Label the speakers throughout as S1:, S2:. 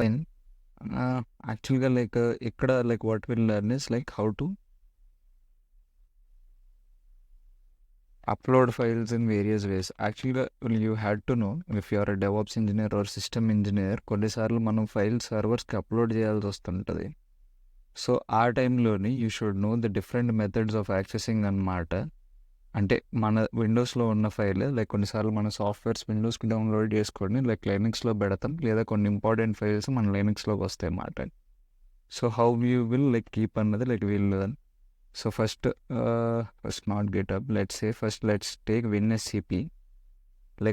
S1: Fine. యాక్చువల్‌గా ఇక్కడ what will learn is how to upload files in various ways. Actually, you had to know if you are a DevOps engineer or system engineer, కొన్నిసార్లు మనం file సర్వర్స్కి upload చేయాల్సి వస్తుంటుంది. So ఆ టైంలోని you should know the different methods of accessing అన్నమాట. అంటే మన విండోస్లో ఉన్న ఫైల్ కొన్నిసార్లు మన సాఫ్ట్వేర్స్ విండోస్కి డౌన్లోడ్ చేసుకొని లైనక్స్లో పెడతాం, లేదా కొన్ని ఇంపార్టెంట్ ఫైల్స్ మన లైనక్స్లోకి వస్తాయి అన్నమాట. So how you will keep అన్నది వీళ్ళు. So first not GitHub. Let's take WinSCP.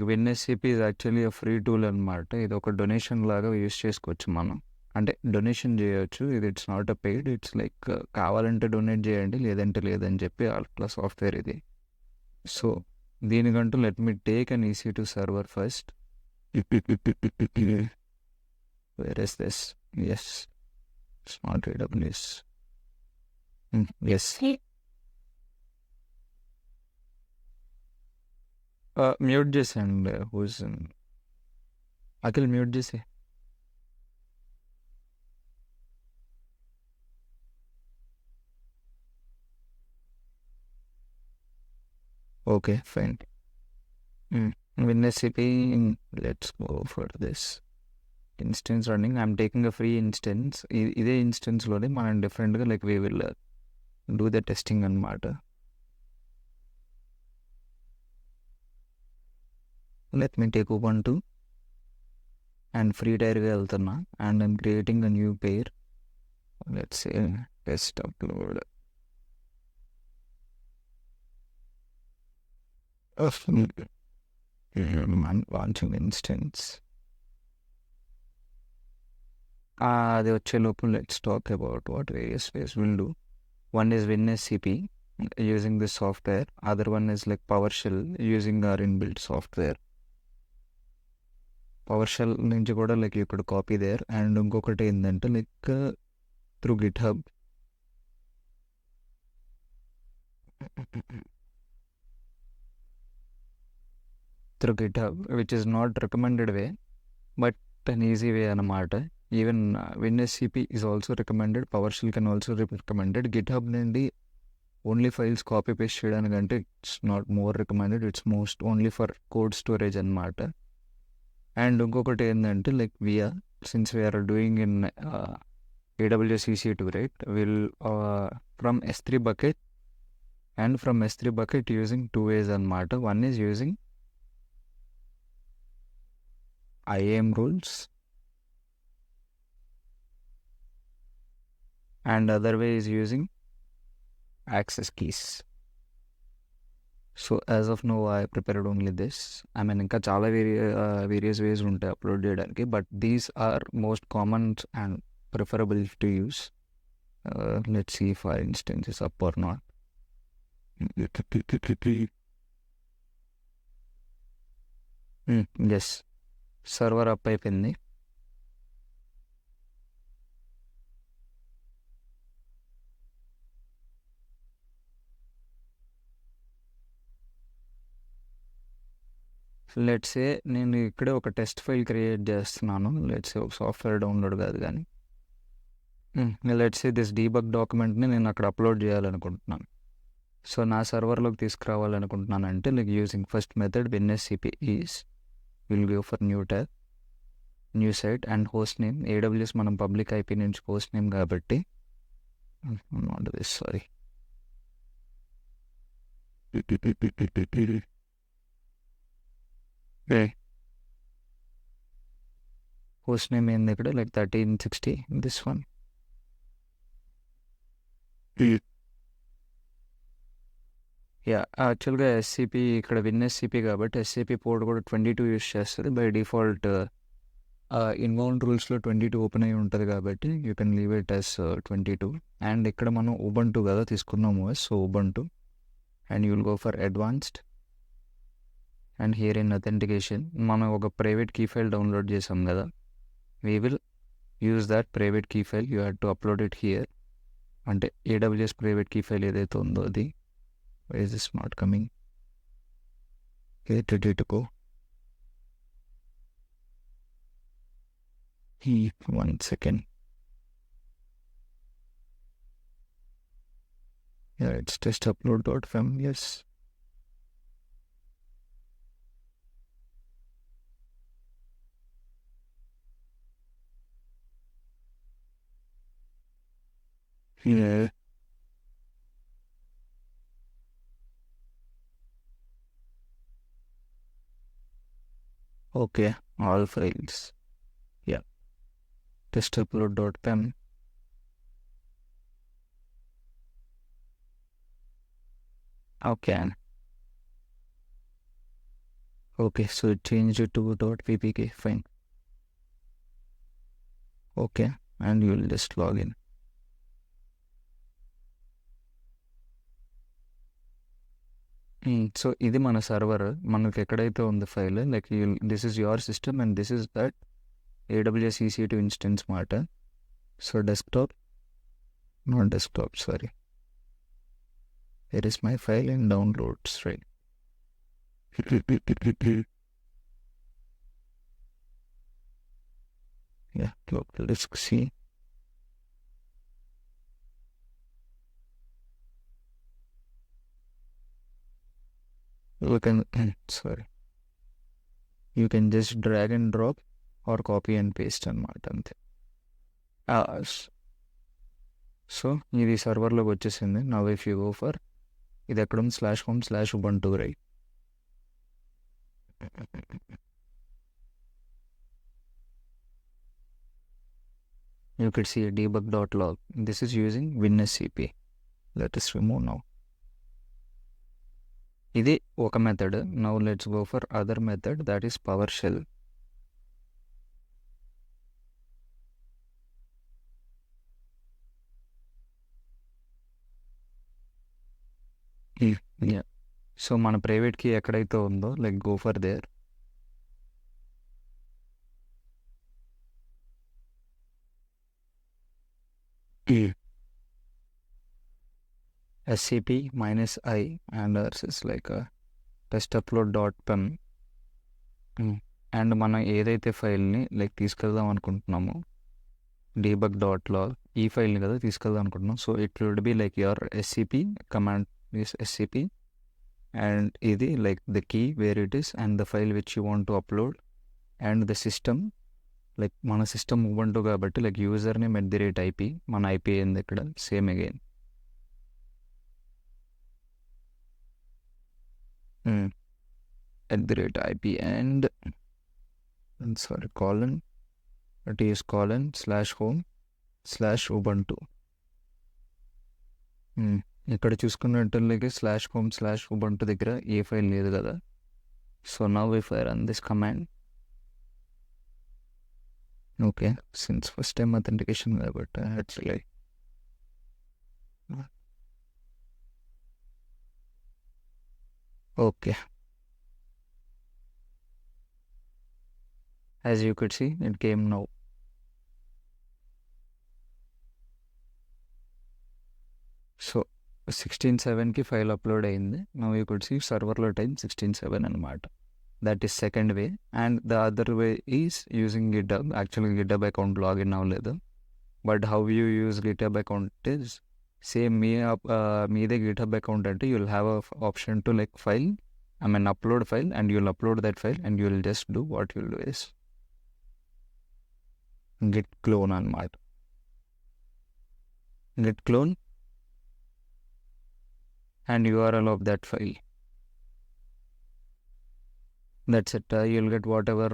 S1: WinSCP is actually a free tool అన్నమాట. ఇది ఒక డొనేషన్ లాగా యూస్ చేసుకోవచ్చు మనం. అంటే డొనేషన్ చేయొచ్చు. It's not a paid. It's కావాలంటే డొనేట్ చేయండి, లేదంటే లేదని చెప్పి అట్లా సాఫ్ట్వేర్ ఇది. సో దీనికంటూ let me take an EC2 server first. Where is this? Yes, it's not AWS. Yes. Mute చేసేయండి. హూస్ అఖిల్ మ్యూట్ చేసే. Okay fine. WinSCP, let's go for this instance running. I'm taking a free instance. ఇదే ఇన్స్టెన్స్లోనే మనం డిఫరెంట్గా we will do the testing అన్నమాట. Let me take Ubuntu and free టైర్గా వెళ్తున్నా and I'm creating a new pair. Let's say test upload. Launching instance. అది వచ్చే లోపు let's talk about what various ways will do. One is WinSCP using this software. Other one is PowerShell using our inbuilt software. PowerShell నుంచి కూడా you could copy there. And ఇంకొకటి ఏంటంటే through GitHub. Through GitHub, which is not recommended way, but an easy way అన్నమాట. Even WinSCP is also recommended. PowerShell can also be recommended. GitHub నుండి only files copy paste చేయడానికంటే it's not more recommended. It's most only for code storage అన్నమాట. And ఇంకొకటి ఏంటంటే we are since we are doing in AWS EC2, right, will from S3 bucket and from S3 bucket using 2 ways అన్నమాట. One is using IAM rules and other way is using access keys. So as of now I prepared only this. I mean ఇంకా చాలా various ways ఉంటాయి upload చేయడానికి, but these are most common and preferable to use. Let's see if our instance is up or not. Yes, server up అయిపోయింది. Let's say నేను ఇక్కడే ఒక test file create చేస్తున్నాను. Let's say ఒక software download కాదు కానీ, let's say this debug డాక్యుమెంట్ని నేను అక్కడ అప్లోడ్ చేయాలనుకుంటున్నాను. సో నా సర్వర్లోకి తీసుకురావాలనుకుంటున్నాను అంటే using first method WinSCP is will go for new tab, new site and host name. AWS మనం పబ్లిక్ IP నుంచి హోస్ట్ నేమ్ కాబట్టి not this, sorry. Host name ఏంది ఇక్కడ 1360, దిస్ వన్. యా, యాక్చువల్గా SCP ఇక్కడ WinSCP కాబట్టి SCP పోర్ట్ కూడా 22 use చేస్తుంది బై డిఫాల్ట్. ఇన్బౌండ్ రూల్స్లో 22 ఓపెన్ అయి ఉంటుంది కాబట్టి you can leave it as 22. And ఇక్కడ మనం Ubuntu కదా తీసుకున్నాము, so Ubuntu and you will go for advanced. And here in authentication మనం ఒక ప్రైవేట్ కీ ఫైల్ డౌన్లోడ్ చేసాం కదా, we will use that private key file. You had to upload it here. అంటే AWS private key file ఏదైతే ఉందో అది. Why is this not coming? Okay, ready to go. 1 second. Yeah, it's test upload.fm. Yes. Yeah. Okay. All files. Yeah. Test upload.pem. Okay. Okay. So it changed it to .ppk. Fine. Okay. And you'll just log in. So ఇది మన server మనకి ఎక్కడైతే ఉంది file like this is your system and this is that AWS EC2 instance మాట. So desktop, not desktop, sorry. Here is my file in downloads, right? Yeah, local disk C. You can, sorry. You can just drag and drop or copy and paste అనమాట అంతే. So ఇది సర్వర్లోకి వచ్చేసింది. Now if you go for ఇది ఎక్కడ ఉంది /home/ubuntu, right? You could see a debug.log. This is using WinSCP. Let us remove now. ఇది ఒక method. Now let's go for other method, that is PowerShell. Yeah. So మన private key ఎక్కడైతే ఉందో like go for their. SCP-i and ours is like a testupload.pem. And మనం ఏదైతే ఫైల్ని like తీసుకెళ్దాం అనుకుంటున్నామో debug.log, ఈ ఫైల్ని కదా తీసుకెళ్దాం అనుకుంటున్నాం. So it will be like your SCP command is SCP and ఇది like the key where it is and the file which you want to upload and the system like మన system ubuntu కాబట్టి like username @IP, మన IP ఏంది ఇక్కడ same again. @IP and sorry colon, it is :home/ubuntu. ఇక్కడ చూసుకున్నట్లయితే /home/ubuntu దగ్గర ఏ file లేదు కదా. So now if I run this command, okay, since first time authentication కాబట్టి actually okay. As you could see, it came now. So 16/7కి file upload అయింది. Now you could see సర్వర్లో time 16/7 అనమాట. That is second way. And the other way is using GitHub. యాక్చువల్గా GitHub account login అవ్వలేదు. But how you use GitHub account is same మీదే GitHub account అంటే you'll have a option to like file, upload file, and you'll upload that file and you'll just do what you'll do is git clone అనమాట. Git clone and URL of that file. That's it. You'll get whatever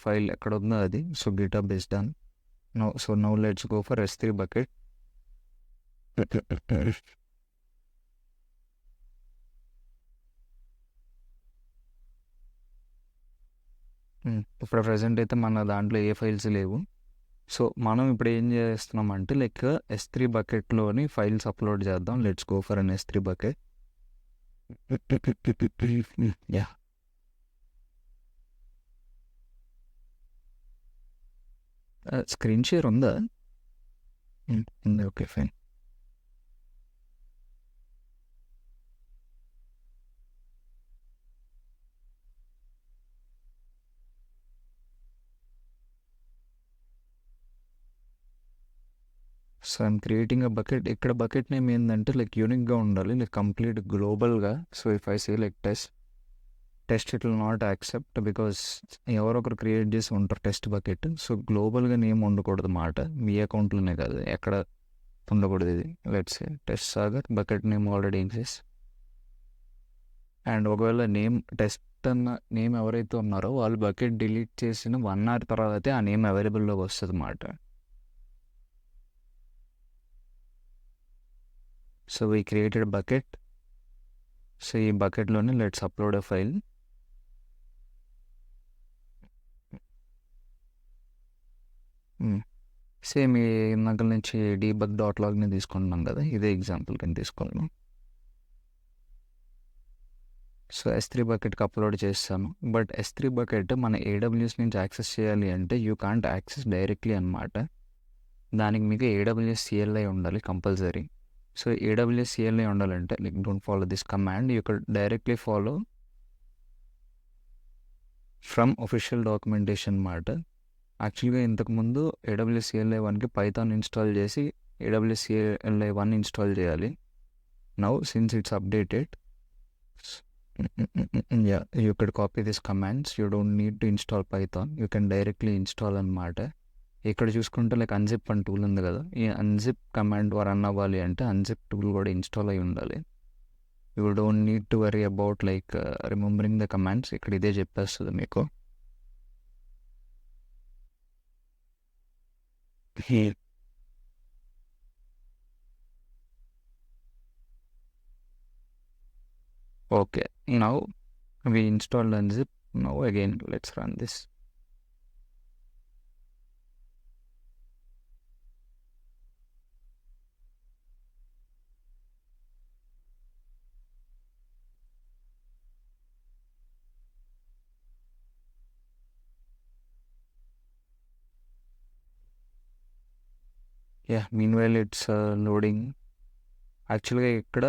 S1: file ఎక్కడ ఉందో అది. So GitHub is done. Now let's go for S3 bucket. ఇప్పుడు present అయితే మన దాంట్లో ఏ files లేవు. So మనం ఇప్పుడు ఏం చేస్తున్నాం అంటే లైక్ S3 బకెట్లోని ఫైల్స్ అప్లోడ్ చేద్దాం. Let's go for an S3 bucket. Yeah, screen share ఉందా? ఉంది, okay fine. So I'm creating a bucket. ఇక్కడ బకెట్ నేమ్ ఏంటంటే లైక్ యూనిక్గా ఉండాలి, లైక్ కంప్లీట్ గ్లోబల్గా. So if I say like test it will not accept because ఎవరో ఒకరు create చేసి ఉంటారు టెస్ట్ బకెట్. సో గ్లోబల్గా నేమ్ ఉండకూడదు మాట, మీ అకౌంట్లోనే కాదు ఎక్కడ ఉండకూడదు ఇది. Let's say test Sagar, bucket name already exist. And ఒకవేళ నేమ్ టెస్ట్ అన్న నేమ్ ఎవరైతే ఉన్నారో వాళ్ళు బకెట్ డిలీట్ చేసిన 1 hour తర్వాతే ఆ నేమ్ అవైలబుల్లోకి వస్తుంది అన్నమాట. So we created bucket. So ఈ బకెట్లోనే let's upload a file. Same ఈ ఇందాక నుంచి డీబగ్ డాట్ లాగ్ని తీసుకుంటున్నాం కదా, ఇదే ఎగ్జాంపుల్ కింద తీసుకున్నాను. సో S3 బకెట్కి అప్లోడ్ చేస్తాను. బట్ S3 బకెట్ మన AWS నుంచి యాక్సెస్ చేయాలి అంటే యూ కాంట్ యాక్సెస్ డైరెక్ట్లీ అనమాట. దానికి మీకు AWS CLI ఉండాలి కంపల్సరీ. సో AWS CLI ఉండాలంటే like don't follow this command, you can directly follow from official documentation మాట. యాక్చువల్గా ఇంతకుముందు AWS CLI 1కి పైథాన్ ఇన్స్టాల్ చేసి AWS CLI 1 ఇన్స్టాల్ చేయాలి. Now since it's updated, yeah, you could copy these commands. You don't need to install Python. You can directly install అనమాట. ఇక్కడ చూసుకుంటే like unzip అని టూల్ ఉంది కదా, ఈ అన్జిప్ కమాండ్ రన్ అవ్వాలి అంటే అన్జిప్ టూల్ కూడా ఇన్స్టాల్ అయి ఉండాలి. You don't need to worry about like remembering the commands. ఇక్కడ ఇదే చెప్పేస్తుంది మీకు. Okay, now we installed unzip. Now again let's run this. Yeah, meanwhile it's loading. యాక్చువల్గా ఇక్కడ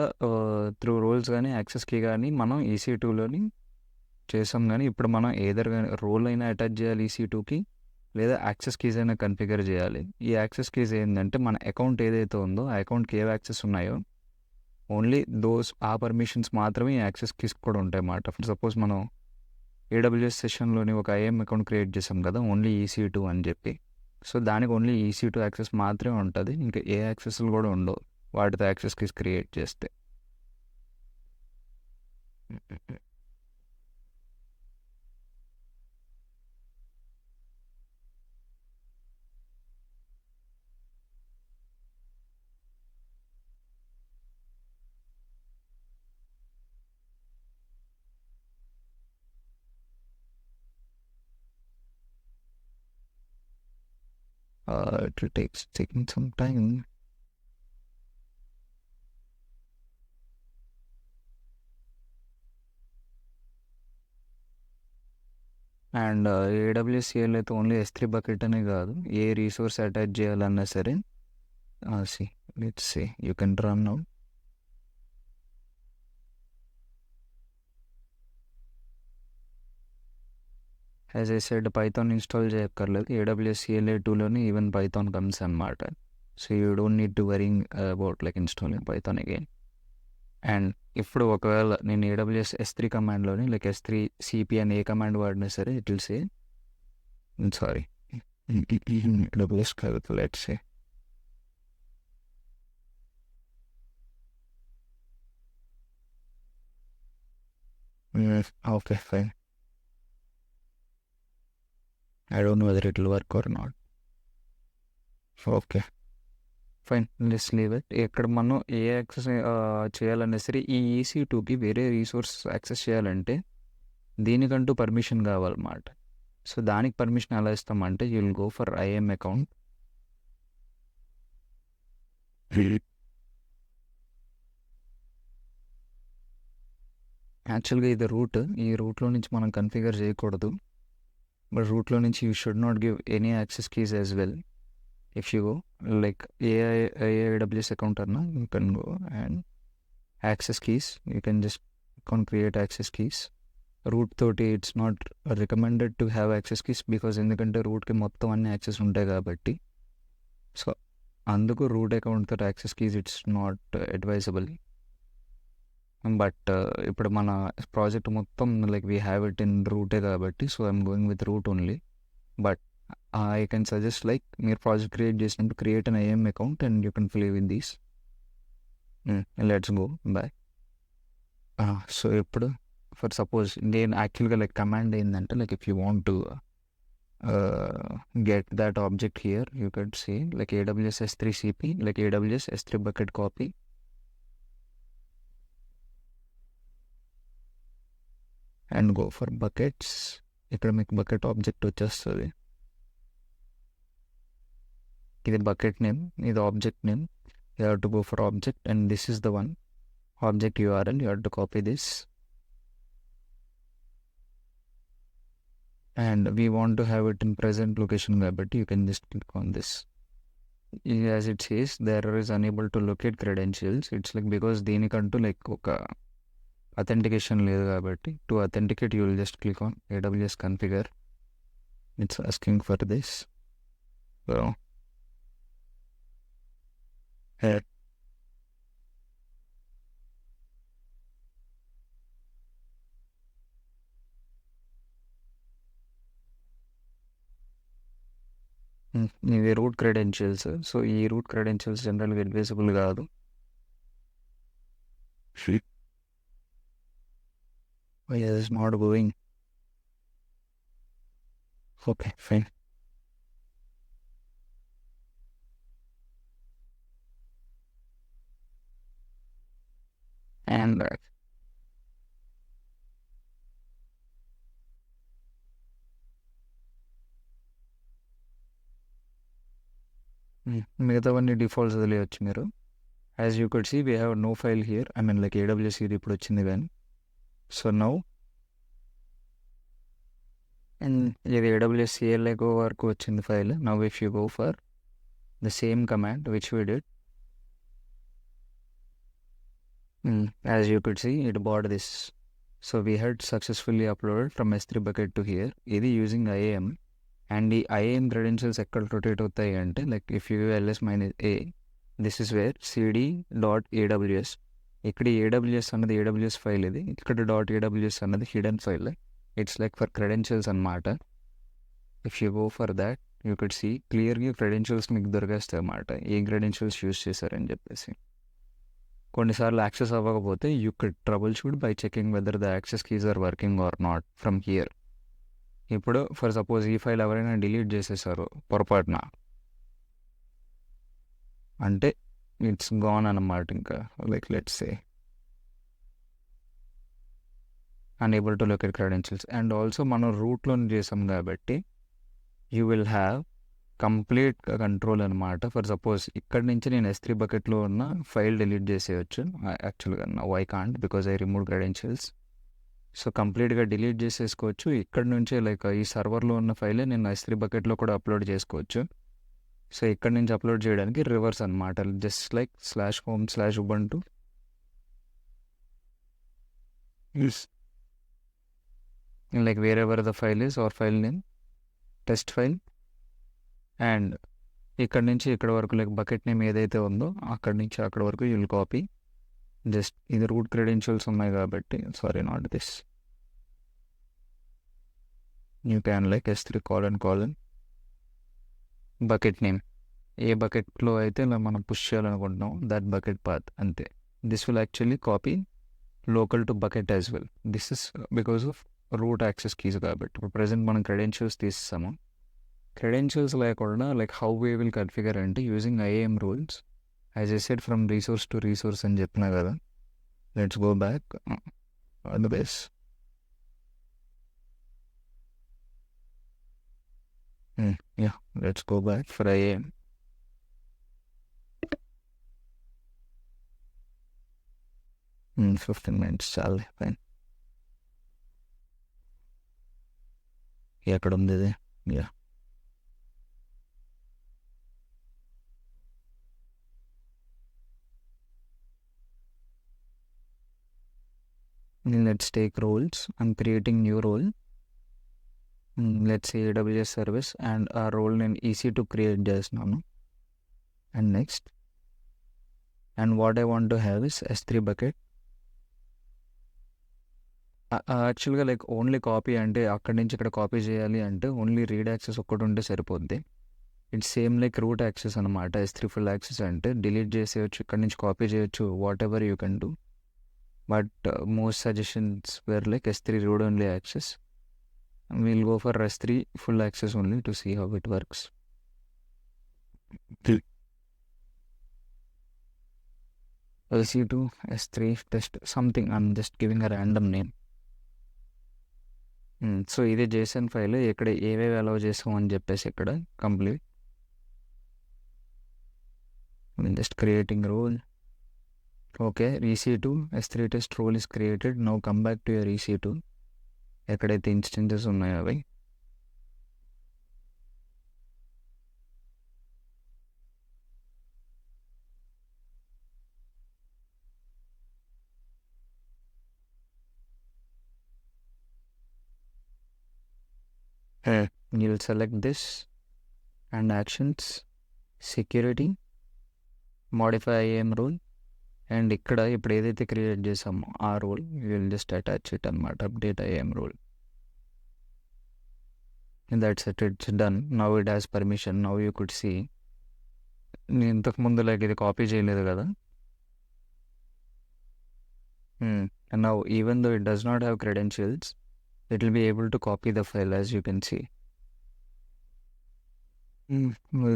S1: త్రూ రోల్స్ కానీ యాక్సెస్ కీ కానీ మనం EC2లోని చేసాం, కానీ ఇప్పుడు మనం ఏదర్ కానీ రోల్ అయినా అటాచ్ చేయాలి EC2కి, లేదా యాక్సెస్ కీస్ అయినా కన్ఫిగర్ చేయాలి. ఈ యాక్సెస్ కీస్ ఏంటంటే మన అకౌంట్ ఏదైతే ఉందో ఆ అకౌంట్కి ఏ యాక్సెస్ ఉన్నాయో ఓన్లీ ఆ పర్మిషన్స్ మాత్రమే ఈ యాక్సెస్ కీస్ కూడా ఉంటాయి అన్నమాట. ఫర్ సపోజ్ మనం AWS సెషన్లోని ఒక IAM అకౌంట్ క్రియేట్ చేసాం కదా ఓన్లీ EC2 అని చెప్పి. సో దానికి ఓన్లీ EC2 యాక్సెస్ మాత్రమే ఉంటుంది, ఇంకా ఏ యాక్సెస్లు కూడా ఉండవు వాటితో యాక్సెస్ కీస్ క్రియేట్ చేస్తే. It will taking some time. And AWS CLI అయితే ఓన్లీ S3 బకెట్ అనే కాదు, ఏ రీసోర్స్ అటాచ్ చేయాలన్నా సరే let's say you can run out. As I said Python install చేయక్కర్లేదు, AWS CLI 2లోనే ఈవెన్ పైథాన్ కమ్స్ అనమాట. So you don't need to worrying about like installing Python again. And ఇప్పుడు ఒకవేళ నేను AWS S3 కమాండ్లోని like S3 CP అని ఏ command వాడినా సరే it will say sorry AWS కాదు, let's say okay fine. I don't know whether it will work or not. Okay, fine, let's leave it. ఇక్కడ మనం ఏ access చేయాలన్నా సరే ఈ EC2కి వేరే రీసోర్స్ యాక్సెస్ చేయాలంటే దీనికంటూ పర్మిషన్ కావాలన్నమాట. సో దానికి పర్మిషన్ ఎలా ఇస్తామంటే you will go for IAM account. యాక్చువల్గా ఇది రూట్, ఈ రూట్లో నుంచి మనం కన్ఫిగర్ చేయకూడదు, బట్ రూట్లో నుంచి you should not give any access keys as well. If you go like AWS account అన్నా you can go and access keys, you can just create access keys. Root తోటి it's not recommended to have access keys because ఎందుకంటే రూట్కి మొత్తం అన్ని access ఉంటాయి కాబట్టి. So అందుకు root అకౌంట్తో access keys it's not advisable. But ఇప్పుడు మన ప్రాజెక్ట్ మొత్తం like we have it in రూటే కాబట్టి so I'm going with root only. But I can suggest like మీరు ప్రాజెక్ట్ క్రియేట్ చేసినప్పుడు create an IAM account and you can play with these. Let's go boy. So ఇప్పుడు for suppose నేను యాక్చువల్గా like command ఏంటంటే like if you want to get that object here, you could say like AWS S3 CP, like AWS S3 bucket copy, and go for buckets. ఇక్కడ మీకు bucket object వచ్చేస్తుంది. ఇది bucket name, ఇది object name. You have to go for object and this is the one object URL. You have to copy this and we want to have it in present location కాబట్టి you can just click on this. As it says the error is unable to locate credentials. It's like because దీనికంటూ like ఒక authentication లేదు కాబట్టి to authenticate you will just click on AWS configure. It's asking for this. So here ఇది root credentials. So ఈ route credentials జనరల్గా advisable కాదు. Why is this not going? Okay, fine. And మిగతావన్నీ defaults వదిలేయచ్చు మీరు. As you could see we have no file here. I mean like AWS ఇది ఇప్పుడు వచ్చింది కానీ. సో నౌ అండ్ ఇది AWS CLI go వరకు వచ్చింది ఫైల్. Now if you go for the same command which we did, as you could see it but this. So we had successfully uploaded from S3 bucket to here. ఇది using IAM. అండ్ ఈ IAM credentials ఎక్కడ rotate అవుతాయి అంటే like if you ls-a, this is where cd.aws. ఇక్కడ AWS అన్నది AWS file, ఇది ఇక్కడ .aws అన్నది hidden file. It's like for credentials అనమాట. If you go for that you could see క్లియర్గా క్రెడెన్షియల్స్ మీకు దొరికేస్తాయి అన్నమాట, ఏ క్రెడెన్షియల్స్ యూస్ చేశారని చెప్పేసి. కొన్నిసార్లు యాక్సెస్ అవ్వకపోతే you could troubleshoot by checking whether the access keys are working or not from here. ఇప్పుడు ఫర్ సపోజ్ ఈ ఫైల్ ఎవరైనా డిలీట్ చేసేసారు పొరపాటున అంటే ఇట్స్ గాన్ అన్నమాట. ఇంకా like let's say unable to locate credentials. And also మనం రూట్లో చేసాం కాబట్టి you will have complete control అనమాట. ఫర్ సపోజ్ ఇక్కడ నుంచి నేను S3 bucketలో ఉన్న ఫైల్ డిలీట్ చేసేయచ్చు. యాక్చువల్గా why can't because I remove credentials. So కంప్లీట్గా డిలీట్ చేసేసుకోవచ్చు. ఇక్కడ నుంచే లైక్ ఈ సర్వర్లో ఉన్న ఫైలే నేను S3 bucketలో కూడా అప్లోడ్ చేసుకోవచ్చు. సో ఇక్కడ నుంచి అప్లోడ్ చేయడానికి రివర్స్ అనమాట, just like /home/ubuntu. Like wherever the file is or file name test file. And ఇక్కడ నుంచి ఇక్కడ వరకు లైక్ బకెట్ నేమ్ ఏదైతే ఉందో అక్కడి నుంచి అక్కడ వరకు యుల్ కాపీ. జస్ట్ ఇది రూట్ క్రెడెన్షియల్స్ ఉన్నాయి కాబట్టి sorry not this. You can like S3::, bucket name ఏ బకెట్లో అయితే ఇలా మనం పుష్ చేయాలనుకుంటున్నాం దట్ బకెట్ పాత్ అంతే. This will actually copy local to bucket as well. This is because of root access keys కాబట్టి. ఇప్పుడు ప్రజెంట్ మనం క్రెడెన్షియల్స్ తీస్తాము. క్రెడెన్షియల్స్ లేకుండా like how we will configure అంటే using IAM rules. As I said from resource to resource అని చెప్పినా కదా. Let's go back on the base. Yeah, let's go back for IAM. Hmm, 15 minutes చాలే fine. ఎక్కడ ఉంది ఇది? Yeah let's take roles. I'm creating new role. Let's say AWS service and a role నేను EC2 create చేస్తున్నాను. and next. And what I want to have is S3 bucket. యాక్చువల్గా like only copy అంటే అక్కడి నుంచి ఇక్కడ copy చేయాలి అంటే only read access ఒక్కటి ఉంటే సరిపోద్ది. It's same like root access అనమాట. S3 ఫుల్ యాక్సెస్ అంటే డిలీట్ చేసేయచ్చు, ఇక్కడ నుంచి కాపీ చేయొచ్చు, whatever you can do. But most suggestions were like S3 root only access. We'll go for S3 full access only to see how it works. LC2 S3 test something. I'm just giving a random name. So ఇది JSON file. ఇక్కడ ఏవేవి allow చేసాం అని చెప్పేసి ఇక్కడ complete. Just creating role. Okay, EC2 S3 test role is created. Now come back to your EC2. ఎక్కడైతే instances ఉన్నాయో అవి. You'll select this and actions, security, modify IAM role, and ఇక్కడ ఇప్పుడు ఏదైతే క్రియేట్ చేసామో ఆ role will just attach it అనమాట. Update IAM role. That's it, it's done. Now it has permission. Now you could see. నేను ఇంతకుముందు like ఇది copy చేయలేదు కదా. Now even though it does not have credentials, it will be able to copy the file as you can see.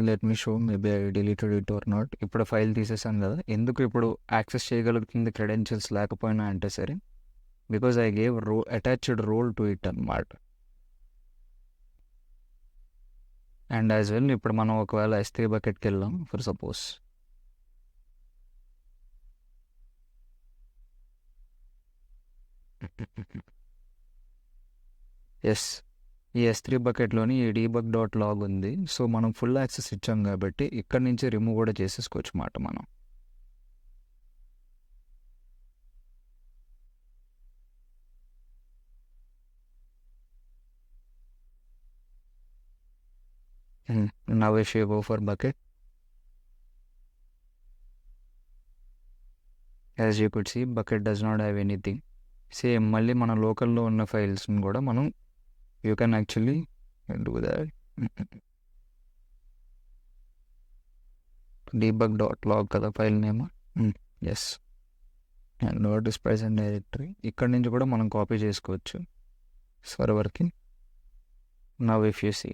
S1: Let me show, maybe I deleted it or not. ఇప్పుడు file తీసేసాను కదా. ఎందుకు ఇప్పుడు access చేయగలుగుతుంది credentials లేకపోయినా అంటే సరే, because I gave attached role to it అనమాట. అండ్ యాజ్ వెల్ ఇప్పుడు మనం ఒకవేళ S3 బకెట్కి వెళ్ళాం ఫర్ సపోజ్. ఎస్, ఈ S3 బకెట్లోని ఈ debug.log ఉంది. సో మనం ఫుల్ యాక్సెస్ ఇచ్చాం కాబట్టి ఇక్కడ నుంచి రిమూవ్ కూడా చేసేసుకోవచ్చు మాట మనం. Now if you go for bucket, as you could see, bucket does not have anything. Same మళ్ళీ మన లోకల్లో ఉన్న ఫైల్స్ని కూడా మనం you can actually do that. debug.log కదా file name. Yes, and note is present directory. ఇక్కడ నుంచి కూడా మనం కాపీ చేసుకోవచ్చు సర్వర్కి. Now if you see,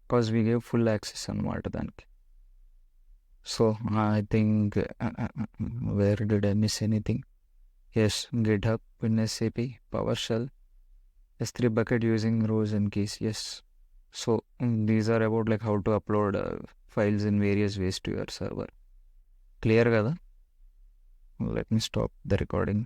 S1: because we gave full access అనమాట దానికి. So I think where did I miss anything? Yes, GitHub, WinSCP, PowerShell, S3 bucket using rows and keys. Yes. So these are about like how to upload files in various ways to your server. Clear kada? Let me stop the recording.